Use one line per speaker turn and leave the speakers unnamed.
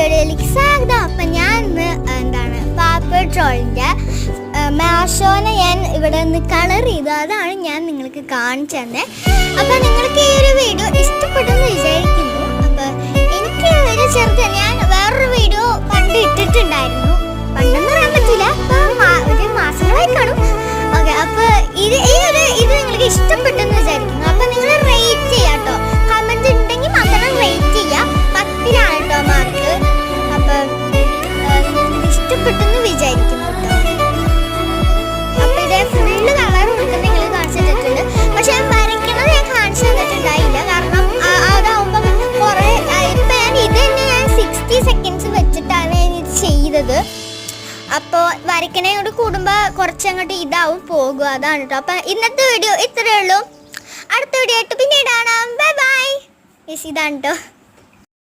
വീഡിയോയിലേക്ക് സ്വാഗതം. അപ്പം ഞാൻ ഇന്ന് പാപ്പർ ട്രോളിൻ്റെ മാഷോനെ ഞാൻ ഇവിടെ നിന്ന് കളർ ചെയ്തു. അതാണ് ഞാൻ നിങ്ങൾക്ക് കാണിച്ചു തന്നെ. അപ്പം നിങ്ങൾക്ക് ഈ ഒരു വീഡിയോ ഇഷ്ടപ്പെട്ടെന്ന് വിചാരിക്കുന്നു. അപ്പം എനിക്ക് ഒരു ഞാൻ വേറൊരു വീഡിയോ പണ്ട് ഇട്ടിട്ടുണ്ടായിരുന്നു. പണ്ടെന്ന് പറയാൻ പറ്റില്ല, ഒരു മാസങ്ങളായി കാണും. ഓക്കെ, അപ്പോൾ ഇത് നിങ്ങൾക്ക് ഇഷ്ടപ്പെട്ടെന്ന് വിചാരിക്കുന്നു. അപ്പം നിങ്ങൾ റേറ്റ് ചെയ്യാം കേട്ടോ. കമൻറ്റ് ഉണ്ടെങ്കിൽ മാത്രം റേറ്റ് ചെയ്യാം. 10ലാണ് കേട്ടോ മാർക്ക്. അപ്പം ഇഷ്ടപ്പെട്ടെന്ന് വിചാരിക്കുന്നു കേട്ടോ. അപ്പം ഇതേ ഫുള്ള് കളർ കൊടുക്കുന്നത് നിങ്ങൾ കാണിച്ചു തന്നിട്ടുണ്ട്. പക്ഷെ ഞാൻ വരയ്ക്കുന്നത് ഞാൻ കാണിച്ചു തന്നിട്ടുണ്ടായില്ല. കാരണം അതാവുമ്പം കുറേ ഇപ്പം ഇത് തന്നെ ഞാൻ 60 സെക്കൻഡ്സ് വെച്ചിട്ടാണ് ഞാൻ ഇത് ചെയ്തത്. അപ്പോൾ വരയ്ക്കണയോട് കൂടുമ്പോൾ കുറച്ചങ്ങോട്ട് ഇതാവും പോകുക. അതാണ് കേട്ടോ. അപ്പം ഇന്നത്തെ വീഡിയോ ഇത്രയേ ഉള്ളൂ. അടുത്ത വീഡിയോ ആയിട്ട് പിന്നീട് കാണാം. Bye bye. ഇതാണ് കേട്ടോ.